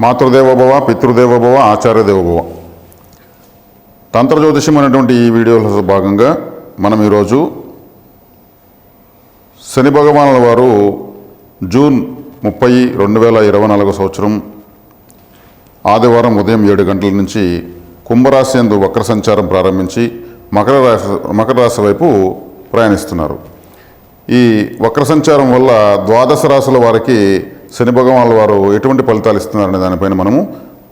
మాతృదేవోభవ, పితృదేవోభవ, ఆచార్యదేవోభవ. తంత్ర జ్యోతిషం అనేటువంటి ఈ వీడియోలో భాగంగా మనం ఈరోజు శని భగవానుల వారు జూన్ 30, 2024 సంవత్సరం ఆదివారం ఉదయం 7 గంటల నుంచి కుంభరాశి యందు వక్ర సంచారం ప్రారంభించి మకర రాశి వైపు ప్రయాణిస్తున్నారు. ఈ వక్ర సంచారం వల్ల ద్వాదశ రాశుల వారికి శని భగవానుల వారు ఎటువంటి ఫలితాలు ఇస్తున్నారనే దానిపైన మనము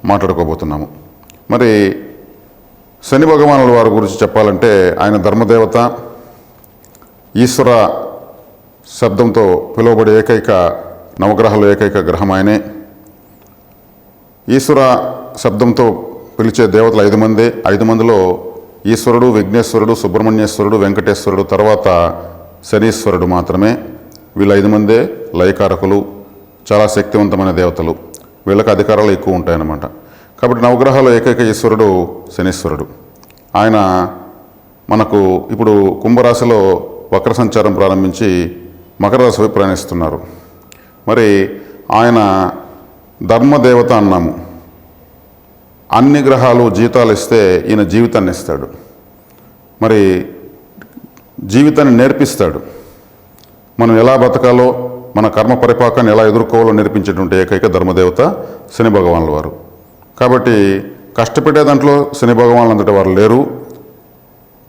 మాట్లాడుకోబోతున్నాము. మరి శని భగవానుల వారి గురించి చెప్పాలంటే ఆయన ధర్మదేవత, ఈశ్వర శబ్దంతో పిలువబడే ఏకైక నవగ్రహాలు ఏకైక గ్రహం ఆయనే. ఈశ్వర శబ్దంతో పిలిచే దేవతలు 5 మందే. 5 మందిలో ఈశ్వరుడు, విఘ్నేశ్వరుడు, సుబ్రహ్మణ్యేశ్వరుడు, వెంకటేశ్వరుడు, తర్వాత శనీశ్వరుడు మాత్రమే. వీళ్ళు 5 మందే లయకారకులు, చాలా శక్తివంతమైన దేవతలు. వీళ్ళకి అధికారాలు ఎక్కువ ఉంటాయన్నమాట. కాబట్టి నవగ్రహాలు ఏకైక ఈశ్వరుడు శనీశ్వరుడు. ఆయన మనకు ఇప్పుడు కుంభరాశిలో వక్ర సంచారం ప్రారంభించి మకర రాశి వైపు ప్రయాణిస్తున్నారు. మరి ఆయన ధర్మదేవత అన్నాము. అన్ని గ్రహాలు జీతాలు ఇస్తే ఈయన జీవితాన్ని ఇస్తాడు. మరి జీవితాన్ని నేర్పిస్తాడు. మనం ఎలా బతకాలో, మన కర్మ పరిపాకాన్ని ఎలా ఎదుర్కోవాలో నేర్పించేటువంటి ఏకైక ధర్మదేవత శని భగవానుల వారు. కాబట్టి కష్టపెట్టే దాంట్లో శని భగవానులు అంతటి వారు లేరు,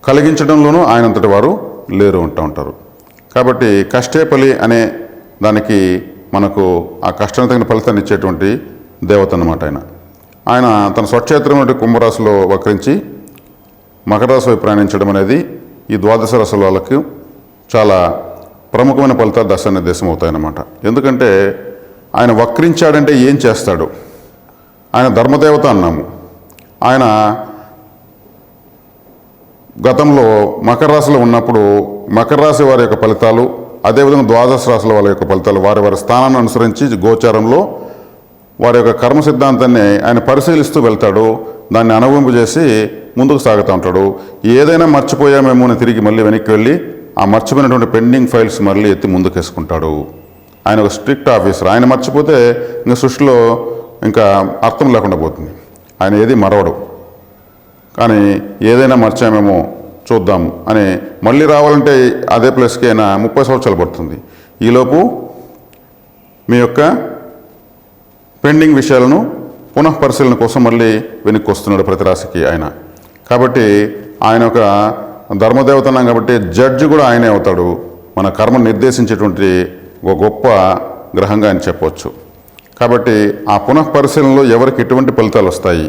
కలిగించడంలోనూ ఆయన అంతటి వారు లేరు అంటూ ఉంటారు. కాబట్టి కష్టే ఫలి అనే దానికి మనకు ఆ కష్టానికి తగిన ఫలితాన్ని ఇచ్చేటువంటి దేవత అన్నమాట ఆయన తన స్వక్షేత్రం కుంభరాశిలో వక్రించి మకర రాశి వైపు ప్రయాణించడం అనేది ఈ ద్వాదశ రాశుల వాళ్ళకు చాలా ప్రముఖమైన ఫలితాలు దశ నిర్దేశం అవుతాయన్నమాట. ఎందుకంటే ఆయన వక్రించాడంటే ఏం చేస్తాడు? ఆయన ధర్మదేవత అన్నాము. ఆయన గతంలో మకర రాశిలో ఉన్నప్పుడు మకర రాశి వారి యొక్క ఫలితాలు, అదేవిధంగా ద్వాదశ రాశుల వాళ్ళ యొక్క ఫలితాలు వారి వారి స్థానాన్ని అనుసరించి గోచారంలో వారి యొక్క కర్మ సిద్ధాంతాన్ని ఆయన పరిశీలిస్తూ వెళ్తాడు. దాన్ని అనుభవింపజేసి ముందుకు సాగుతూ ఉంటాడు. ఏదైనా మర్చిపోయామేమో అని తిరిగి మళ్ళీ వెనక్కి వెళ్ళి ఆ మర్చిపోయినటువంటి పెండింగ్ ఫైల్స్ మళ్ళీ ఎత్తి ముందుకేసుకుంటాడు. ఆయన ఒక స్ట్రిక్ట్ ఆఫీసర్. ఆయన మర్చిపోతే ఇంకా సృష్టిలో ఇంకా అర్థం లేకుండా పోతుంది. ఆయన ఏది మరవడు. కానీ ఏదైనా మర్చామేమో చూద్దాం అని మళ్ళీ రావాలంటే అదే ప్లేస్కి అయినా 30 సంవత్సరాలు పడుతుంది. ఈలోపు మీ యొక్క పెండింగ్ విషయాలను పునఃపరిశీలన కోసం మళ్ళీ వెనక్కి వస్తున్నాడు ప్రతి రాశికి ఆయన. కాబట్టి ఆయన ఒక ధర్మదేవత అన్నాం కాబట్టి జడ్జి కూడా ఆయనే అవుతాడు. మన కర్మను నిర్దేశించేటువంటి ఒక గొప్ప గ్రహంగా అని చెప్పవచ్చు. కాబట్టి ఆ పునఃపరిశీలనలో ఎవరికి ఎటువంటి ఫలితాలు వస్తాయి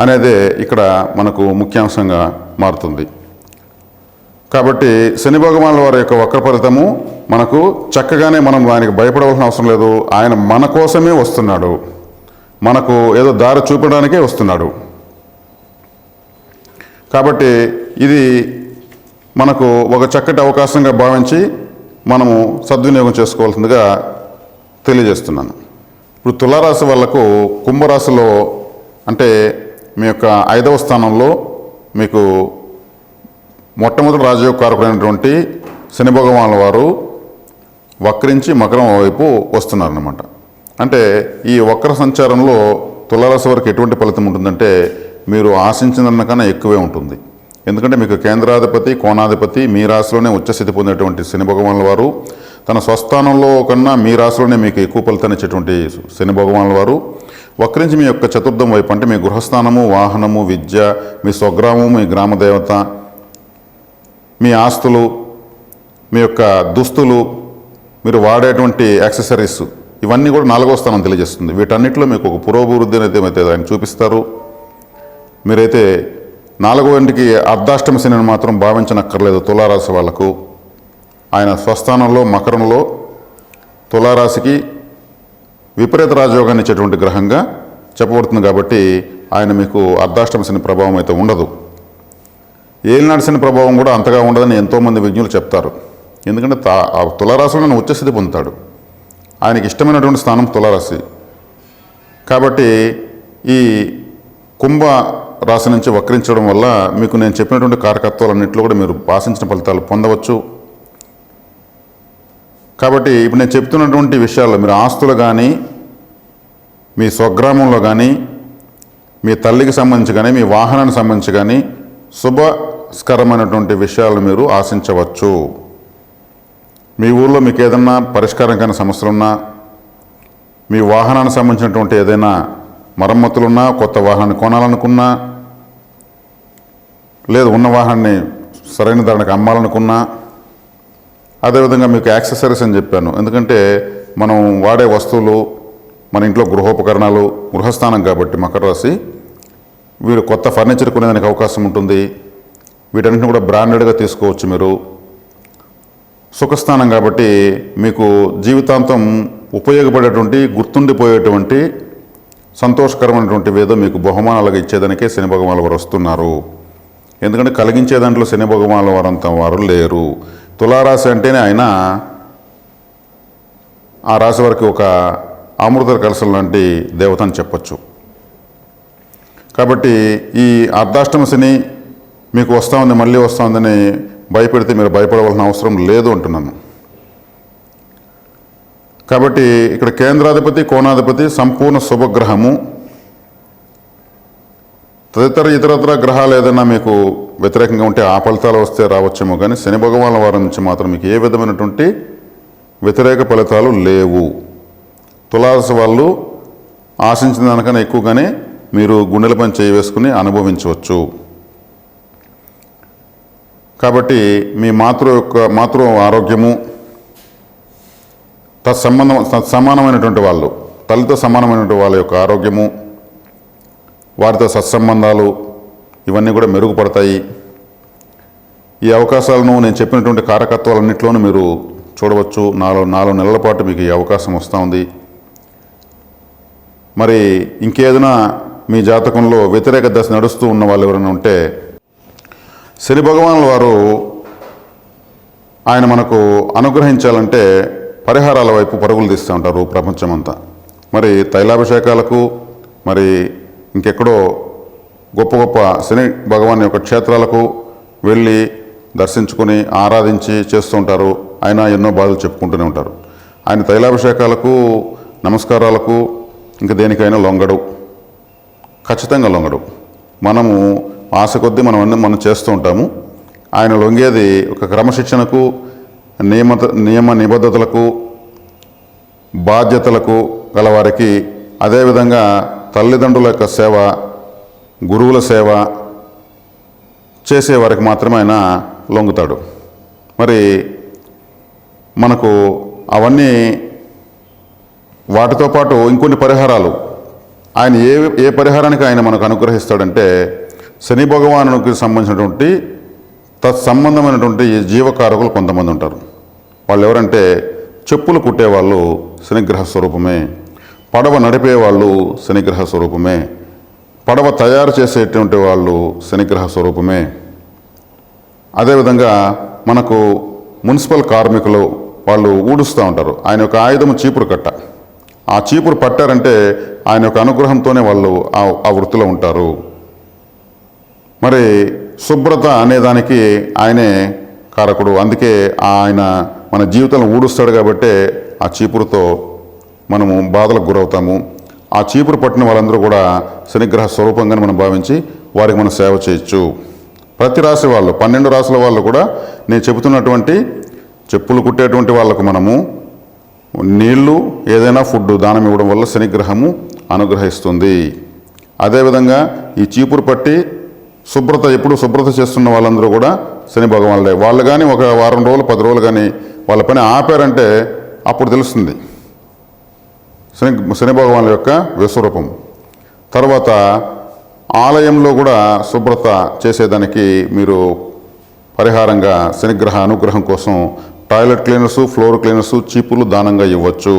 అనేదే ఇక్కడ మనకు ముఖ్యాంశంగా మారుతుంది. కాబట్టి శని భగవానుల వారి యొక్క వక్ర ఫలితము మనకు చక్కగానే మనం దానికి భయపడవలసిన అవసరం లేదు. ఆయన మన కోసమే వస్తున్నాడు, మనకు ఏదో దారి చూపడానికే వస్తున్నాడు. కాబట్టి ఇది మనకు ఒక చక్కటి అవకాశంగా భావించి మనము సద్వినియోగం చేసుకోవాల్సిందిగా తెలియజేస్తున్నాను. ఇప్పుడు తులారాశి వాళ్లకు కుంభరాశిలో అంటే మీ యొక్క 5వ స్థానంలో మీకు మొట్టమొదటి రాజయోగ కారకుడైనటువంటి శని భగవానుల వారు వక్రించి మకరం వైపు వస్తున్నారన్నమాట. అంటే ఈ వక్ర సంచారంలో తులారాశి వారికి ఎటువంటి ఫలితం ఉంటుందంటే మీరు ఆశించిన దానికన్నా ఎక్కువే ఉంటుంది. ఎందుకంటే మీకు కేంద్రాధిపతి, కోణాధిపతి మీ రాశిలోనే ఉచ్చస్థితి పొందేటువంటి శని భగవానుల వారు తన స్వస్థానంలో కన్నా మీ రాశిలోనే మీకు ఎక్కువ ఫలితాన్ని ఇచ్చేటువంటి శని భగవానుల వారు వక్రించి మీ యొక్క చతుర్థం వైపు అంటే మీ గృహస్థానము, వాహనము, విద్య, మీ స్వగ్రామము, మీ గ్రామదేవత, మీ ఆస్తులు, మీ యొక్క దుస్తులు, మీరు వాడేటువంటి యాక్సెసరీస్ ఇవన్నీ కూడా 4వ స్థానం తెలియజేస్తుంది. వీటన్నిటిలో మీకు ఒక పురోభివృద్ధి అయితే ఆయన చూపిస్తారు. మీరైతే 4వ ఇంటికి అర్ధాష్టమ శనిని మాత్రం భావించనక్కర్లేదు. తులారాశి వాళ్లకు ఆయన స్వస్థానంలో మకరంలో తులారాశికి విపరీత రాజయోగాన్ని ఇచ్చేటువంటి గ్రహంగా చెప్పబడుతుంది. కాబట్టి ఆయన మీకు అర్ధాష్టమ శని ప్రభావం అయితే ఉండదు. ఏలినాటి శని ప్రభావం కూడా అంతగా ఉండదని ఎంతోమంది విజ్ఞులు చెప్తారు. ఎందుకంటే తులారాశిలో ఉచ్చస్థితి పొందుతాడు. ఆయనకి ఇష్టమైనటువంటి స్థానం తులారాశి. కాబట్టి ఈ కుంభ రాశి నుంచి వక్రించడం వల్ల మీకు నేను చెప్పినటువంటి కారకత్వాలన్నింటిలో కూడా మీరు ఆశించిన ఫలితాలు పొందవచ్చు. కాబట్టి ఇప్పుడు నేను చెప్తున్నటువంటి విషయాల్లో మీరు ఆస్తులు కానీ మీ స్వగ్రామంలో కానీ మీ తల్లికి సంబంధించి కానీ మీ వాహనానికి సంబంధించి కానీ శుభస్కరమైనటువంటి విషయాలు మీరు ఆశించవచ్చు. మీ ఊళ్ళో మీకు ఏదన్నా పరిష్కారం కానీ సమస్యలున్నా, మీ వాహనానికి సంబంధించినటువంటి ఏదైనా మరమ్మతులున్నా, కొత్త వాహనాన్ని కొనాలనుకున్నా, లేదు ఉన్న వాహనాన్ని సరైన ధరనికి అమ్మాలనుకున్నా, అదేవిధంగా మీకు యాక్సెసరీస్ అని చెప్పాను. ఎందుకంటే మనం వాడే వస్తువులు, మన ఇంట్లో గృహోపకరణాలు, గృహస్థానం కాబట్టి మకర రాశి వీరు కొత్త ఫర్నిచర్ కొనేదానికి అవకాశం ఉంటుంది. వీటన్నిటిని కూడా బ్రాండెడ్గా తీసుకోవచ్చు మీరు. సుఖస్థానం కాబట్టి మీకు జీవితాంతం ఉపయోగపడేటువంటి, గుర్తుండిపోయేటువంటి, సంతోషకరమైనటువంటి ఏదో మీకు బహుమానాలుగా ఇచ్చేదానికే శని భగవానుల వారు వస్తున్నారు. ఎందుకంటే కలిగించే దాంట్లో శని భగవానుల వారంతా వారు లేరు. తులారాశి అంటేనే ఆయన ఆ రాశి వారికి ఒక అమృత కలశం లాంటి దేవత అని చెప్పచ్చు. కాబట్టి ఈ అర్ధాష్టమ శని మీకు వస్తూ ఉంది, మళ్ళీ వస్తూ ఉందని భయపెడితే మీరు భయపడవలసిన అవసరం లేదు అంటున్నాను. కాబట్టి ఇక్కడ కేంద్రాధిపతి, కోణాధిపతి సంపూర్ణ శుభగ్రహము. తదితర ఇతరత్ర గ్రహాలు ఏదైనా మీకు వ్యతిరేకంగా ఉంటే ఆ ఫలితాలు వస్తే రావచ్చేమో, కానీ శని భగవానుల వారి నుంచి మాత్రం మీకు ఏ విధమైనటువంటి వ్యతిరేక ఫలితాలు లేవు. తులారాశి వాళ్ళు ఆశించిన దానికన్నా ఎక్కువగానే మీరు గుండెల పని చేయి వేసుకుని అనుభవించవచ్చు. కాబట్టి మీ మాతృ ఆరోగ్యము, తత్సమానమైనటువంటి వాళ్ళు, తల్లితో సమానమైనటువంటి వాళ్ళ యొక్క ఆరోగ్యము, వారితో సత్సంబంధాలు ఇవన్నీ కూడా మెరుగుపడతాయి. ఈ అవకాశాలను నేను చెప్పినటువంటి కారకత్వాలన్నింటిలోనూ మీరు చూడవచ్చు. 4 నెలల పాటు మీకు ఈ అవకాశం వస్తూ ఉంది. మరి ఇంకేదైనా మీ జాతకంలో వ్యతిరేక దశ నడుస్తూ ఉన్న వాళ్ళు ఎవరైనా ఉంటే, శని భగవానుల వారు ఆయన మనకు అనుగ్రహించాలంటే పరిహారాల వైపు పరుగులు తీస్తూ ఉంటారు ప్రపంచమంతా. మరి తైలాభిషేకాలకు, మరి ఇంకెక్కడో గొప్ప గొప్ప శని భగవాన్ యొక్క క్షేత్రాలకు వెళ్ళి దర్శించుకొని ఆరాధించి చేస్తూ ఉంటారు. ఆయన ఎన్నో బాధలు చెప్పుకుంటూనే ఉంటారు. ఆయన తైలాభిషేకాలకు, నమస్కారాలకు, ఇంకా దేనికైనా లొంగడు, ఖచ్చితంగా లొంగడు. మనము ఆశ కొద్దీ మనం చేస్తూ ఉంటాము. ఆయన లొంగేది ఒక క్రమశిక్షణకు, నియమ నిబద్ధతలకు, బాధ్యతలకు గలవారికి, అదేవిధంగా తల్లిదండ్రుల యొక్క సేవ, గురువుల సేవ చేసేవారికి మాత్రమే ఆయన లొంగుతాడు. మరి మనకు అవన్నీ వాటితో పాటు ఇంకొన్ని పరిహారాలు ఆయన ఏ పరిహారానికి ఆయన మనకు అనుగ్రహిస్తాడంటే, శని భగవానునికి సంబంధించినటువంటి తత్సంబంధమైనటువంటి జీవకారకులు కొంతమంది ఉంటారు. వాళ్ళు ఎవరంటే, చెప్పులు కుట్టేవాళ్ళు శనిగ్రహ స్వరూపమే, పడవ నడిపేవాళ్ళు శనిగ్రహ స్వరూపమే, పడవ తయారు చేసేటువంటి వాళ్ళు శనిగ్రహ స్వరూపమే. అదేవిధంగా మనకు మున్సిపల్ కార్మికులు వాళ్ళు ఊడుస్తూ ఉంటారు. ఆయన యొక్క ఆయుధము చీపురు కట్ట. ఆ చీపురు పట్టారంటే ఆయన యొక్క అనుగ్రహంతోనే వాళ్ళు ఆ వృత్తిలో ఉంటారు. మరి శుభ్రత అనేదానికి ఆయనే కారకుడు. అందుకే ఆయన మన జీవితంలో ఊడుస్తాడు కాబట్టి ఆ చీపురుతో మనము బాధలకు గురవుతాము. ఆ చీపురు పట్టిన వాళ్ళందరూ కూడా శనిగ్రహ స్వరూపంగానే మనం భావించి వారికి మనం సేవ చేయొచ్చు. ప్రతి రాశి వాళ్ళు, 12 రాశుల వాళ్ళు కూడా నేను చెబుతున్నటువంటి చెప్పులు కుట్టేటువంటి వాళ్ళకు మనము నీళ్లు, ఏదైనా ఫుడ్ దానం ఇవ్వడం వల్ల శనిగ్రహము అనుగ్రహిస్తుంది. అదేవిధంగా ఈ చీపురు పట్టి ఎప్పుడు శుభ్రత చేస్తున్న వాళ్ళందరూ కూడా శని భగవానులే. వాళ్ళు కానీ ఒక వారం రోజులు 10 రోజులు కానీ వాళ్ళ పని ఆపారంటే అప్పుడు తెలుస్తుంది శని భగవానుల యొక్క విశ్వరూపం. తర్వాత ఆలయంలో కూడా శుభ్రత చేసేదానికి మీరు పరిహారంగా శనిగ్రహ అనుగ్రహం కోసం టాయిలెట్ క్లీనర్సు, ఫ్లోర్ క్లీనర్సు, చీపులు దానంగా ఇవ్వచ్చు.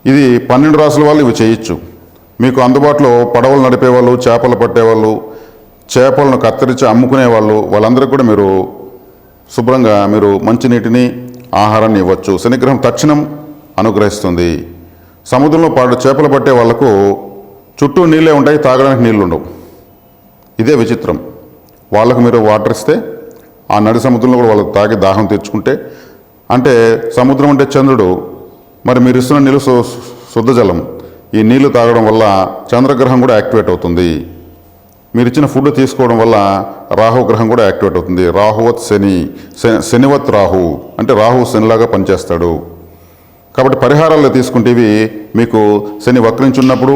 ఇది 12 రాసుల వాళ్ళు ఇవి చేయొచ్చు. మీకు అందుబాటులో పడవలు నడిపేవాళ్ళు, చేపలు పట్టేవాళ్ళు, చేపలను కత్తిరించి అమ్ముకునేవాళ్ళు, వాళ్ళందరికీ కూడా మీరు శుభ్రంగా మీరు మంచినీటిని, ఆహారాన్ని ఇవ్వచ్చు. శనిగ్రహం తక్షణం అనుగ్రహిస్తుంది. సముద్రంలో చేపలు పట్టే వాళ్లకు చుట్టూ నీళ్ళే ఉంటాయి, తాగడానికి నీళ్ళు ఉండవు. ఇదే విచిత్రం. వాళ్ళకు మీరు వాటర్ ఇస్తే ఆ నడి సముద్రంలో కూడా వాళ్ళకు తాగి దాహం తీర్చుకుంటే, అంటే సముద్రం అంటే చంద్రుడు, మరి మీరు ఇస్తున్న నీళ్ళు శుద్ధ జలం, ఈ నీళ్లు తాగడం వల్ల చంద్రగ్రహం కూడా యాక్టివేట్ అవుతుంది. మీరు ఇచ్చిన ఫుడ్ తీసుకోవడం వల్ల రాహు గ్రహం కూడా యాక్టివేట్ అవుతుంది. రాహువత్ శని, శనివత్ రాహు అంటే రాహు శనిలాగా పనిచేస్తాడు. కాబట్టి పరిహారాల్లో తీసుకుంటే ఇవి మీకు శని వక్రించున్నప్పుడు,